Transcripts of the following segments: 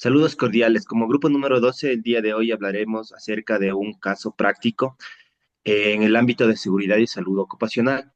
Saludos cordiales. Como grupo número 12, el día de hoy hablaremos acerca de un caso práctico en el ámbito de seguridad y salud ocupacional.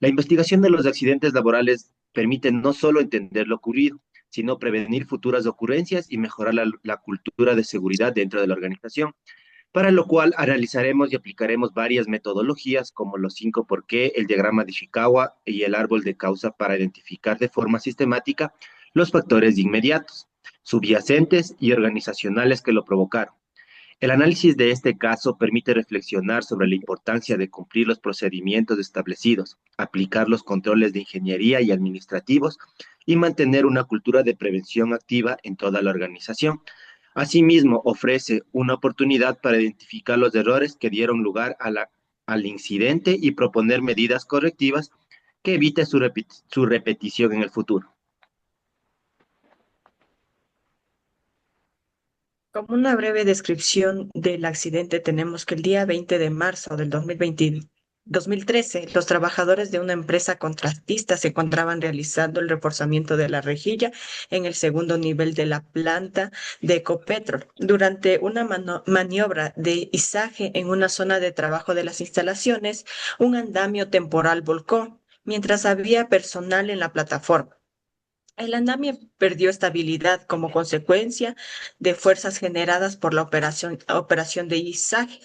La investigación de los accidentes laborales permite no solo entender lo ocurrido, sino prevenir futuras ocurrencias y mejorar la cultura de seguridad dentro de la organización, para lo cual analizaremos y aplicaremos varias metodologías como los 5 por qué, el diagrama de Ishikawa y el árbol de causa para identificar de forma sistemática los factores inmediatos, subyacentes y organizacionales que lo provocaron. El análisis de este caso permite reflexionar sobre la importancia de cumplir los procedimientos establecidos, aplicar los controles de ingeniería y administrativos y mantener una cultura de prevención activa en toda la organización. Asimismo, ofrece una oportunidad para identificar los errores que dieron lugar al incidente y proponer medidas correctivas que eviten su repetición en el futuro. Como una breve descripción del accidente, tenemos que el día 20 de marzo del 2013, los trabajadores de una empresa contratista se encontraban realizando el reforzamiento de la rejilla en el segundo nivel de la planta de Ecopetrol. Durante una maniobra de izaje en una zona de trabajo de las instalaciones, un andamio temporal volcó mientras había personal en la plataforma. El andamio perdió estabilidad como consecuencia de fuerzas generadas por la operación de izaje.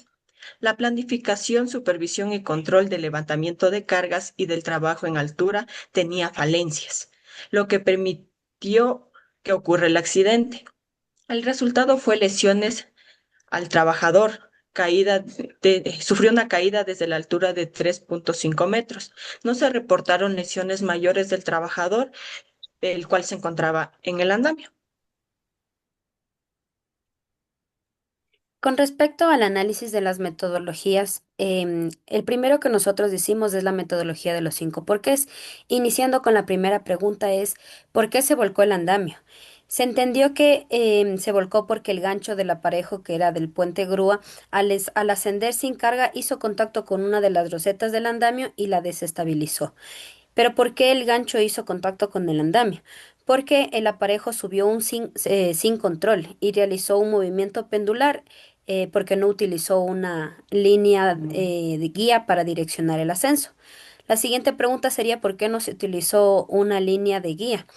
La planificación, supervisión y control del levantamiento de cargas y del trabajo en altura tenía falencias, lo que permitió que ocurra el accidente. El resultado fue lesiones al trabajador. Sufrió una caída desde la altura de 3,5 metros. No se reportaron lesiones mayores del trabajador, el cual se encontraba en el andamio. Con respecto al análisis de las metodologías, el primero que nosotros decimos es la metodología de los cinco porqués. Iniciando con la primera pregunta es, ¿por qué se volcó el andamio? Se entendió que se volcó porque el gancho del aparejo, que era del puente grúa, al ascender sin carga hizo contacto con una de las rosetas del andamio y la desestabilizó. Pero ¿por qué el gancho hizo contacto con el andamio? Porque el aparejo subió sin control y realizó un movimiento pendular, porque no utilizó una línea de guía para direccionar el ascenso. La siguiente pregunta sería ¿por qué no se utilizó una línea de guía?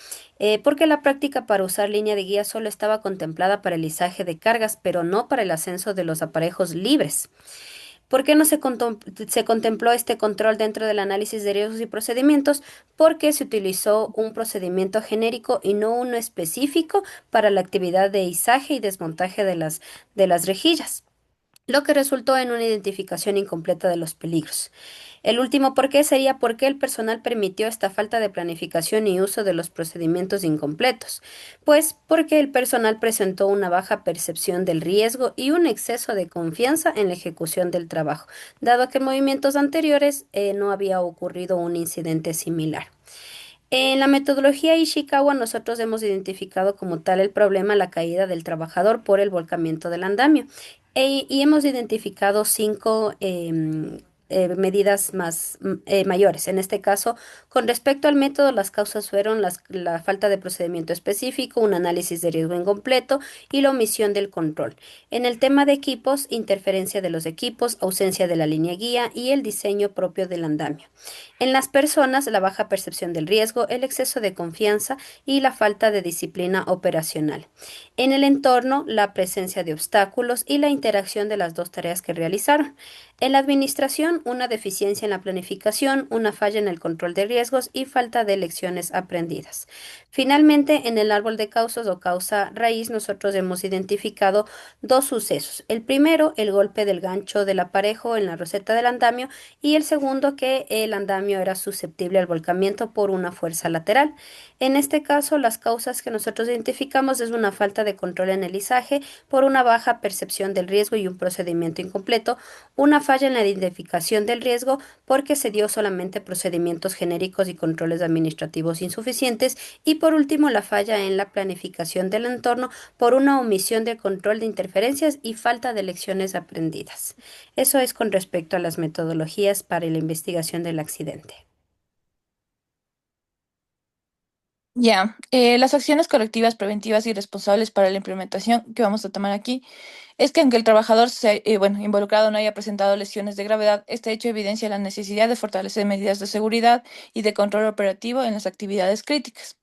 Porque la práctica para usar línea de guía solo estaba contemplada para el izaje de cargas, pero no para el ascenso de los aparejos libres. ¿Por qué no se contempló este control dentro del análisis de riesgos y procedimientos? Porque se utilizó un procedimiento genérico y no uno específico para la actividad de izaje y desmontaje de las rejillas, lo que resultó en una identificación incompleta de los peligros. El último por qué sería por qué el personal permitió esta falta de planificación y uso de los procedimientos incompletos. Pues porque el personal presentó una baja percepción del riesgo y un exceso de confianza en la ejecución del trabajo, dado que en movimientos anteriores no había ocurrido un incidente similar. En la metodología Ishikawa nosotros hemos identificado como tal el problema la caída del trabajador por el volcamiento del andamio y hemos identificado cinco medidas mayores. En este caso, con respecto al método, las causas fueron la falta de procedimiento específico, un análisis de riesgo incompleto y la omisión del control. En el tema de equipos, interferencia de los equipos, ausencia de la línea guía y el diseño propio del andamio. En las personas, la baja percepción del riesgo, el exceso de confianza y la falta de disciplina operacional. En el entorno, la presencia de obstáculos y la interacción de las dos tareas que realizaron. En la administración, una deficiencia en la planificación, una falla en el control de riesgos y falta de lecciones aprendidas. Finalmente, en el árbol de causas o causa raíz, nosotros hemos identificado dos sucesos. El primero, el golpe del gancho del aparejo en la roseta del andamio y el segundo, que el andamio era susceptible al volcamiento por una fuerza lateral. En este caso, las causas que nosotros identificamos es una falta de control en el izaje por una baja percepción del riesgo y un procedimiento incompleto, una falla en la identificación del riesgo porque se dio solamente procedimientos genéricos y controles administrativos insuficientes y por último la falla en la planificación del entorno por una omisión de control de interferencias y falta de lecciones aprendidas. Eso es con respecto a las metodologías para la investigación del accidente. Ya, las acciones correctivas, preventivas y responsables para la implementación que vamos a tomar aquí es que aunque el trabajador bueno, involucrado no haya presentado lesiones de gravedad, este hecho evidencia la necesidad de fortalecer medidas de seguridad y de control operativo en las actividades críticas.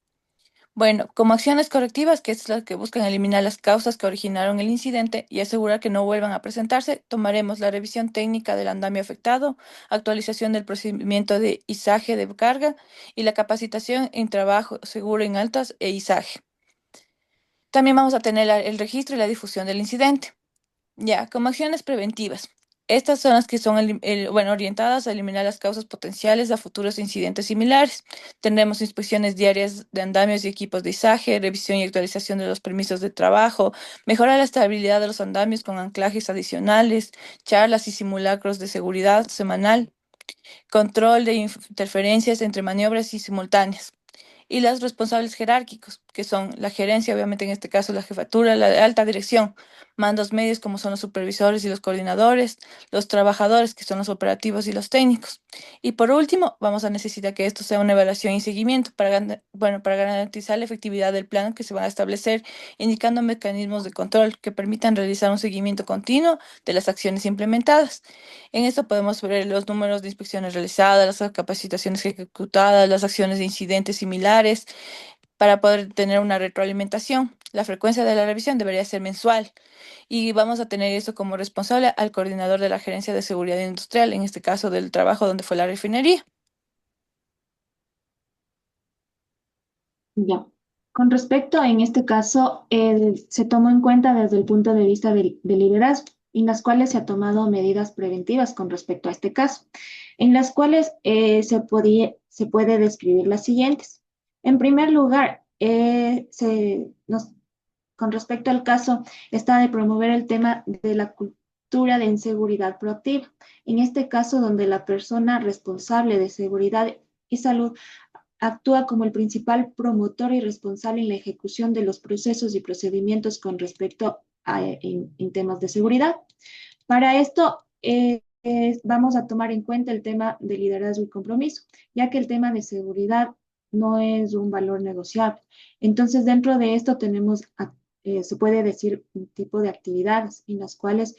Bueno, como acciones correctivas, que es las que buscan eliminar las causas que originaron el incidente y asegurar que no vuelvan a presentarse, tomaremos la revisión técnica del andamio afectado, actualización del procedimiento de izaje de carga y la capacitación en trabajo seguro en altas e izaje. También vamos a tener el registro y la difusión del incidente. Ya, como acciones preventivas. Estas son las que son bueno, orientadas a eliminar las causas potenciales a futuros incidentes similares. Tendremos inspecciones diarias de andamios y equipos de izaje, revisión y actualización de los permisos de trabajo, mejorar la estabilidad de los andamios con anclajes adicionales, charlas y simulacros de seguridad semanal, control de interferencias entre maniobras y simultáneas y los responsables jerárquicos, que son la gerencia, obviamente en este caso la jefatura, la alta dirección, mandos medios como son los supervisores y los coordinadores, los trabajadores, que son los operativos y los técnicos. Y por último, vamos a necesitar que esto sea una evaluación y seguimiento bueno, para garantizar la efectividad del plan que se va a establecer, indicando mecanismos de control que permitan realizar un seguimiento continuo de las acciones implementadas. En esto podemos ver los números de inspecciones realizadas, las capacitaciones ejecutadas, las acciones de incidentes similares, para poder tener una retroalimentación. La frecuencia de la revisión debería ser mensual y vamos a tener eso como responsable al coordinador de la Gerencia de Seguridad Industrial, en este caso del trabajo donde fue la refinería. Ya. Con respecto, en este caso, se tomó en cuenta desde el punto de vista del liderazgo, en las cuales se ha tomado medidas preventivas con respecto a este caso, en las cuales se puede describir las siguientes. En primer lugar, con respecto al caso, está de promover el tema de la cultura de inseguridad proactiva. En este caso, donde la persona responsable de seguridad y salud actúa como el principal promotor y responsable en la ejecución de los procesos y procedimientos con respecto en temas de seguridad. Para esto, vamos a tomar en cuenta el tema de liderazgo y compromiso, ya que el tema de seguridad no es un valor negociable. Entonces, dentro de esto tenemos, se puede decir, un tipo de actividades en las cuales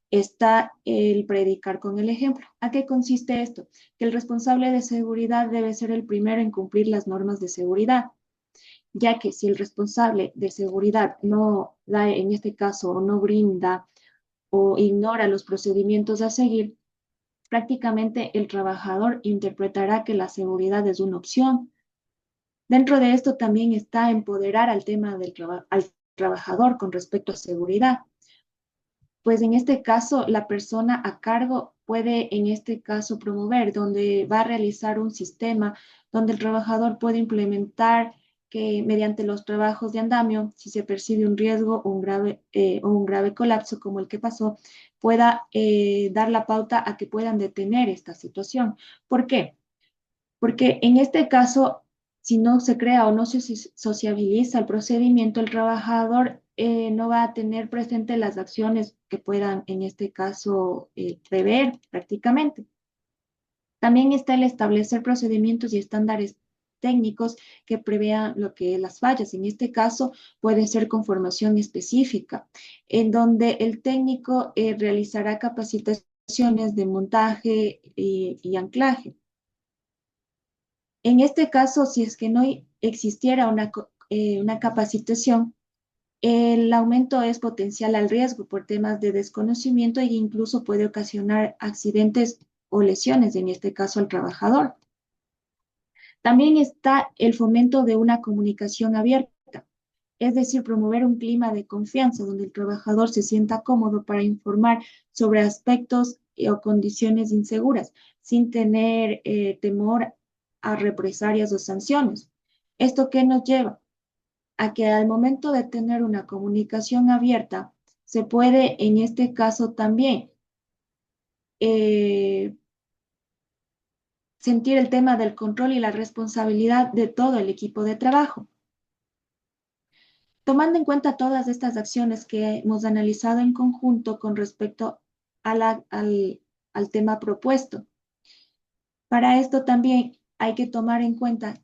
está el predicar con el ejemplo. ¿A qué consiste esto? Que el responsable de seguridad debe ser el primero en cumplir las normas de seguridad, ya que si el responsable de seguridad no da, en este caso, o no brinda o ignora los procedimientos a seguir, prácticamente el trabajador interpretará que la seguridad es una opción. Dentro de esto también está empoderar al tema al trabajador con respecto a seguridad. Pues en este caso, la persona a cargo puede, en este caso, promover, donde va a realizar un sistema donde el trabajador puede implementar que mediante los trabajos de andamio, si se percibe un riesgo o un grave colapso como el que pasó, pueda dar la pauta a que puedan detener esta situación. ¿Por qué? Porque en este caso, si no se crea o no se sociabiliza el procedimiento, el trabajador no va a tener presente las acciones que puedan, en este caso, prever prácticamente. También está el establecer procedimientos y estándares técnicos que prevean lo que es las fallas. En este caso, puede ser con formación específica, en donde el técnico realizará capacitaciones de montaje y anclaje. En este caso, si es que no existiera una capacitación, el aumento es potencial al riesgo por temas de desconocimiento e incluso puede ocasionar accidentes o lesiones, en este caso al trabajador. También está el fomento de una comunicación abierta, es decir, promover un clima de confianza donde el trabajador se sienta cómodo para informar sobre aspectos o condiciones inseguras, sin tener temor a represalias o sanciones. ¿Esto qué nos lleva? A que al momento de tener una comunicación abierta, se puede en este caso también eh, sentir el tema del control y la responsabilidad de todo el equipo de trabajo. Tomando en cuenta todas estas acciones que hemos analizado en conjunto con respecto al tema propuesto, para esto también hay que tomar en cuenta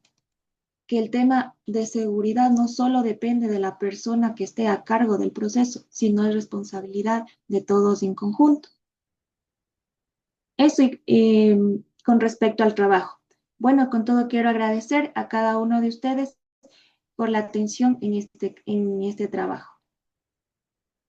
que el tema de seguridad no solo depende de la persona que esté a cargo del proceso, sino es responsabilidad de todos en conjunto. Eso con respecto al trabajo. Bueno, con todo quiero agradecer a cada uno de ustedes por la atención en este trabajo.